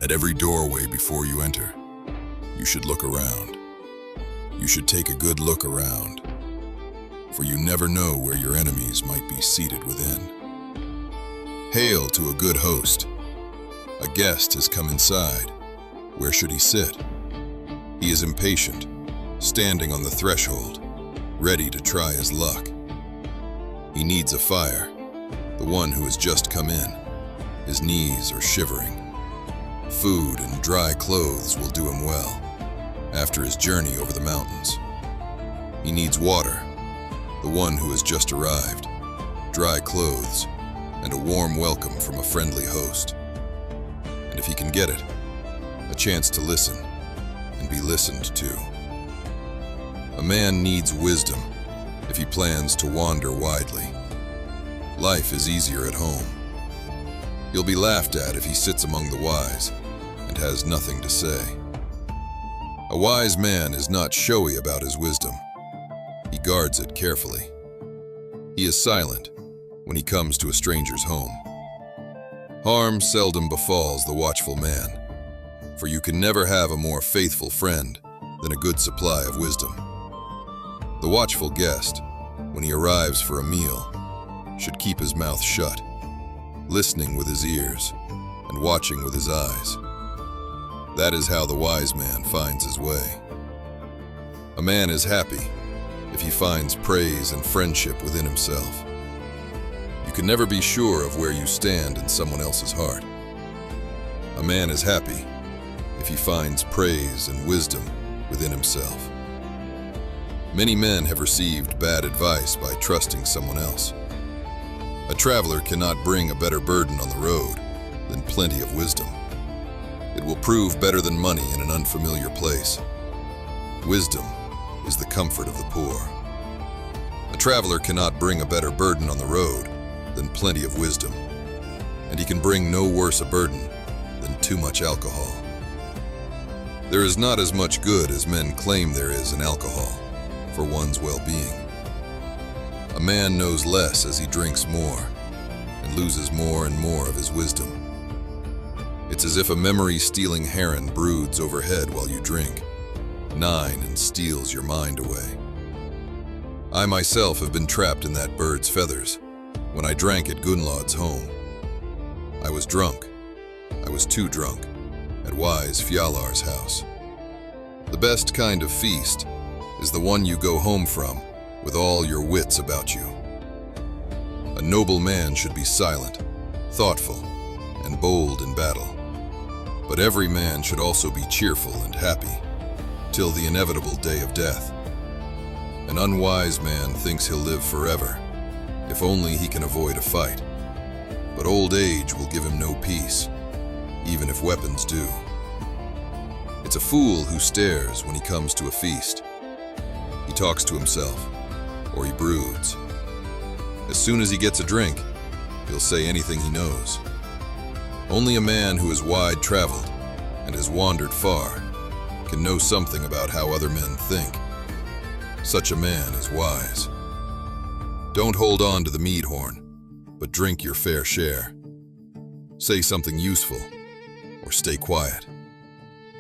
At every doorway before you enter, you should look around. You should take a good look around, for you never know where your enemies might be seated within. Hail to a good host. A guest has come inside. Where should he sit? He is impatient, standing on the threshold, ready to try his luck. He needs a fire, the one who has just come in. His knees are shivering. Food and dry clothes will do him well after his journey over the mountains. He needs water, the one who has just arrived, dry clothes, and a warm welcome from a friendly host. And if he can get it, a chance to listen and be listened to. A man needs wisdom if he plans to wander widely. Life is easier at home. He'll be laughed at if he sits among the wise and has nothing to say. A wise man is not showy about his wisdom. He guards it carefully. He is silent when he comes to a stranger's home. Harm seldom befalls the watchful man, for you can never have a more faithful friend than a good supply of wisdom. The watchful guest, when he arrives for a meal, should keep his mouth shut, listening with his ears and watching with his eyes. That is how the wise man finds his way. A man is happy if he finds praise and friendship within himself. You can never be sure of where you stand in someone else's heart. A man is happy if he finds praise and wisdom within himself. Many men have received bad advice by trusting someone else. A traveler cannot bring a better burden on the road than plenty of wisdom. It will prove better than money in an unfamiliar place. Wisdom is the comfort of the poor. A traveler cannot bring a better burden on the road than plenty of wisdom, and he can bring no worse a burden than too much alcohol. There is not as much good as men claim there is in alcohol for one's well-being. A man knows less as he drinks more and loses more and more of his wisdom. It's as if a memory-stealing heron broods overhead while you drink, and steals your mind away. I myself have been trapped in that bird's feathers when I drank at Gunnlaug's home. I was drunk. I was too drunk at wise Fjalar's house. The best kind of feast is the one you go home from with all your wits about you. A noble man should be silent, thoughtful, and bold in battle. But every man should also be cheerful and happy, till the inevitable day of death. An unwise man thinks he'll live forever, if only he can avoid a fight. But old age will give him no peace, even if weapons do. It's a fool who stares when he comes to a feast. He talks to himself, or he broods. As soon as he gets a drink, he'll say anything he knows. Only a man who has wide-traveled and has wandered far can know something about how other men think. Such a man is wise. Don't hold on to the mead horn, but drink your fair share. Say something useful, or stay quiet,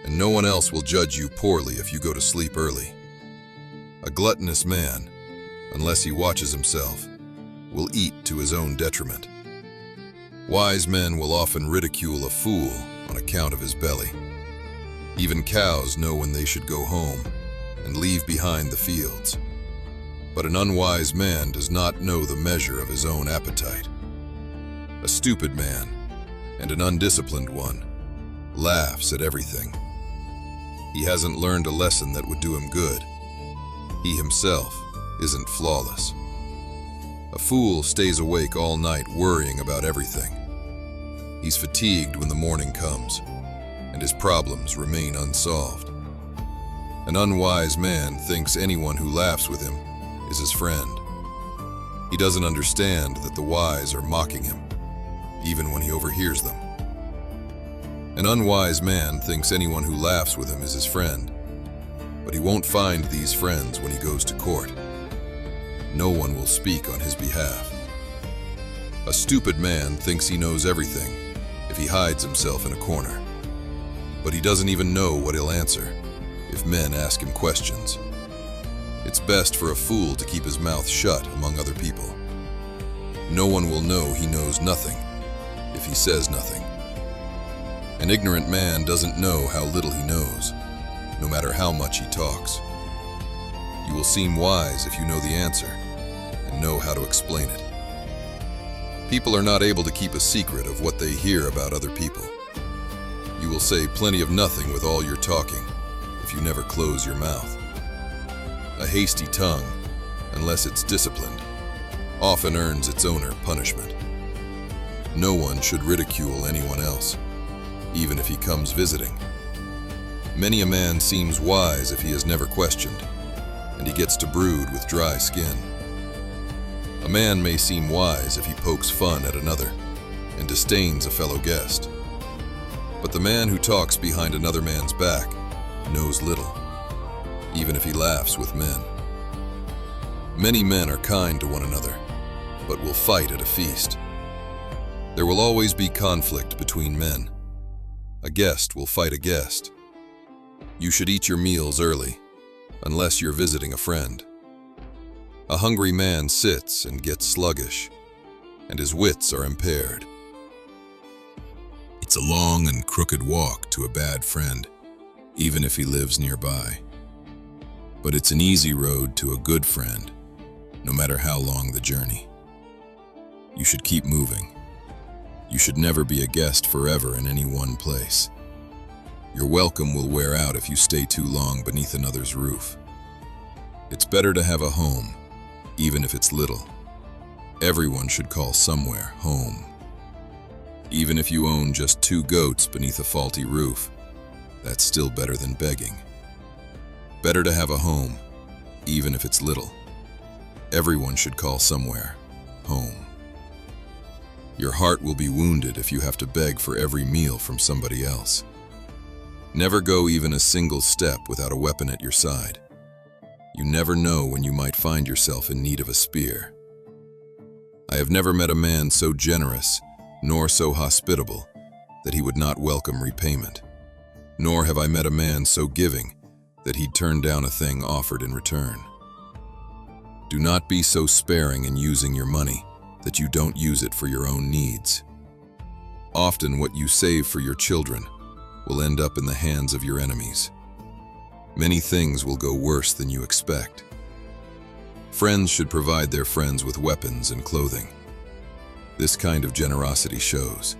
and no one else will judge you poorly if you go to sleep early. A gluttonous man, unless he watches himself, will eat to his own detriment. Wise men will often ridicule a fool on account of his belly. Even cows know when they should go home and leave behind the fields. But an unwise man does not know the measure of his own appetite. A stupid man, and an undisciplined one, laughs at everything. He hasn't learned a lesson that would do him good. He himself isn't flawless. A fool stays awake all night worrying about everything. He's fatigued when the morning comes, and his problems remain unsolved. An unwise man thinks anyone who laughs with him is his friend. He doesn't understand that the wise are mocking him, even when he overhears them. An unwise man thinks anyone who laughs with him is his friend, but he won't find these friends when he goes to court. No one will speak on his behalf. A stupid man thinks he knows everything if he hides himself in a corner. but he doesn't even know what he'll answer if men ask him questions. It's best for a fool to keep his mouth shut among other people. No one will know he knows nothing if he says nothing. An ignorant man doesn't know how little he knows, no matter how much he talks. You will seem wise if you know the answer and know how to explain it. People are not able to keep a secret of what they hear about other people. You will say plenty of nothing with all your talking if you never close your mouth. A hasty tongue, unless it's disciplined, often earns its owner punishment. No one should ridicule anyone else, even if he comes visiting. Many a man seems wise if he is never questioned, and he gets to brood with dry skin. A man may seem wise if he pokes fun at another and disdains a fellow guest. But the man who talks behind another man's back knows little, even if he laughs with men. Many men are kind to one another, but will fight at a feast. There will always be conflict between men. A guest will fight a guest. You should eat your meals early, unless you're visiting a friend. A hungry man sits and gets sluggish, and his wits are impaired. It's a long and crooked walk to a bad friend, even if he lives nearby. But it's an easy road to a good friend, no matter how long the journey. You should keep moving. You should never be a guest forever in any one place. Your welcome will wear out if you stay too long beneath another's roof. It's better to have a home, even if it's little. Everyone should call somewhere home. Even if you own just 2 goats beneath a faulty roof, that's still better than begging. Better to have a home, even if it's little. Everyone should call somewhere home. Your heart will be wounded if you have to beg for every meal from somebody else. Never go even a single step without a weapon at your side. You never know when you might find yourself in need of a spear. I have never met a man so generous nor so hospitable that he would not welcome repayment. Nor have I met a man so giving that he'd turn down a thing offered in return. Do not be so sparing in using your money that you don't use it for your own needs. Often what you save for your children will end up in the hands of your enemies. Many things will go worse than you expect. Friends should provide their friends with weapons and clothing. This kind of generosity shows.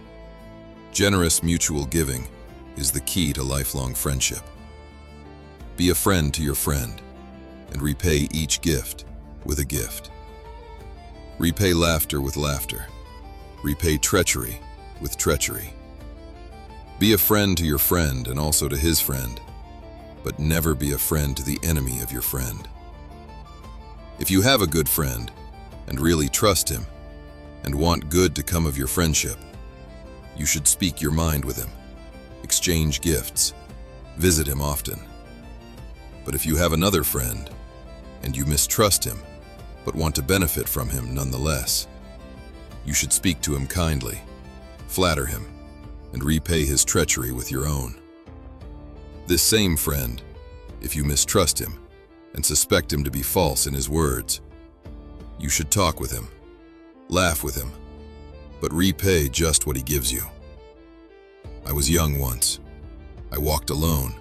Generous mutual giving is the key to lifelong friendship. Be a friend to your friend and repay each gift with a gift. Repay laughter with laughter. Repay treachery with treachery. Be a friend to your friend and also to his friend, but never be a friend to the enemy of your friend. If you have a good friend and really trust him and want good to come of your friendship, you should speak your mind with him, exchange gifts, visit him often. But if you have another friend and you mistrust him but want to benefit from him nonetheless, you should speak to him kindly, flatter him, and repay his treachery with your own. This same friend, if you mistrust him and suspect him to be false in his words, you should talk with him, laugh with him, but repay just what he gives you. I was young once. I walked alone,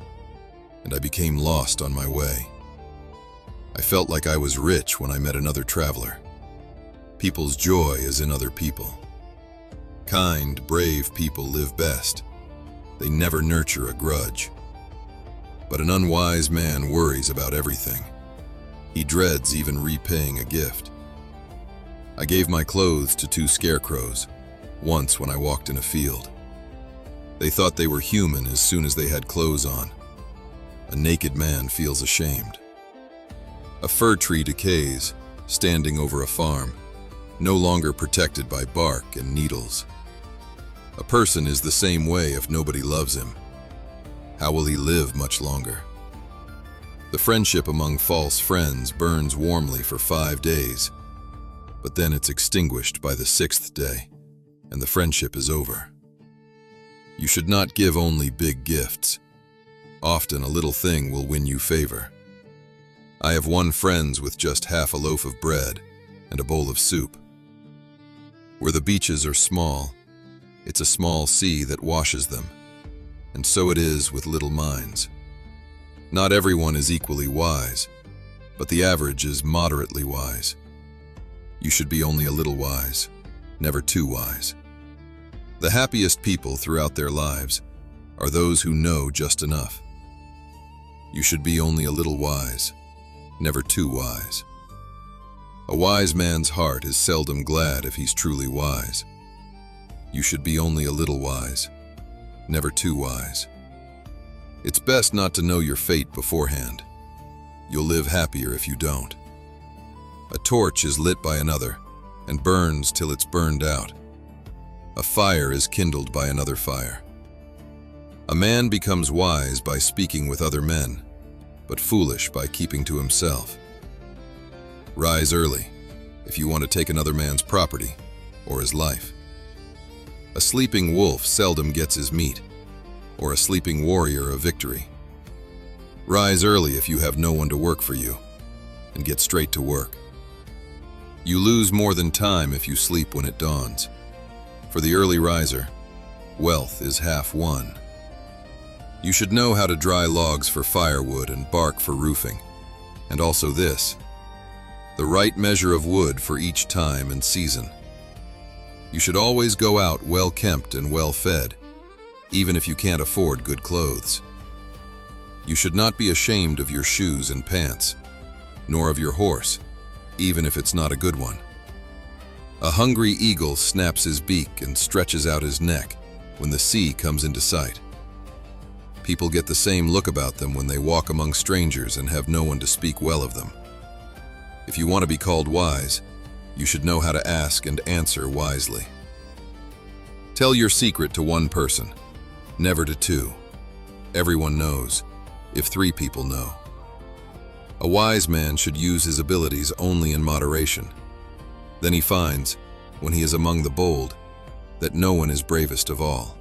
and I became lost on my way. I felt like I was rich when I met another traveler. People's joy is in other people. Kind, brave people live best. They never nurture a grudge. But an unwise man worries about everything. He dreads even repaying a gift. I gave my clothes to 2 scarecrows, once when I walked in a field. They thought they were human as soon as they had clothes on. A naked man feels ashamed. A fir tree decays, standing over a farm, no longer protected by bark and needles. A person is the same way if nobody loves him. How will he live much longer? The friendship among false friends burns warmly for 5 days, but then it's extinguished by the 6th day, and the friendship is over. You should not give only big gifts. Often a little thing will win you favor. I have won friends with just half a loaf of bread and a bowl of soup. Where the beaches are small, it's a small sea that washes them, and so it is with little minds. Not everyone is equally wise, but the average is moderately wise. You should be only a little wise, never too wise. The happiest people throughout their lives are those who know just enough. You should be only a little wise, never too wise. A wise man's heart is seldom glad if he's truly wise. You should be only a little wise, never too wise. It's best not to know your fate beforehand. You'll live happier if you don't. A torch is lit by another and burns till it's burned out. A fire is kindled by another fire. A man becomes wise by speaking with other men, but foolish by keeping to himself. Rise early if you want to take another man's property or his life. A sleeping wolf seldom gets his meat, or a sleeping warrior a victory. Rise early if you have no one to work for you, and get straight to work. You lose more than time if you sleep when it dawns. For the early riser, wealth is half won. You should know how to dry logs for firewood and bark for roofing, and also this: the right measure of wood for each time and season. You should always go out well-kempt and well-fed, even if you can't afford good clothes. You should not be ashamed of your shoes and pants, nor of your horse, even if it's not a good one. A hungry eagle snaps his beak and stretches out his neck when the sea comes into sight. People get the same look about them when they walk among strangers and have no one to speak well of them. If you want to be called wise, you should know how to ask and answer wisely. Tell your secret to one person, never to two. Everyone knows, if 3 people know. A wise man should use his abilities only in moderation. Then he finds, when he is among the bold, that no one is bravest of all.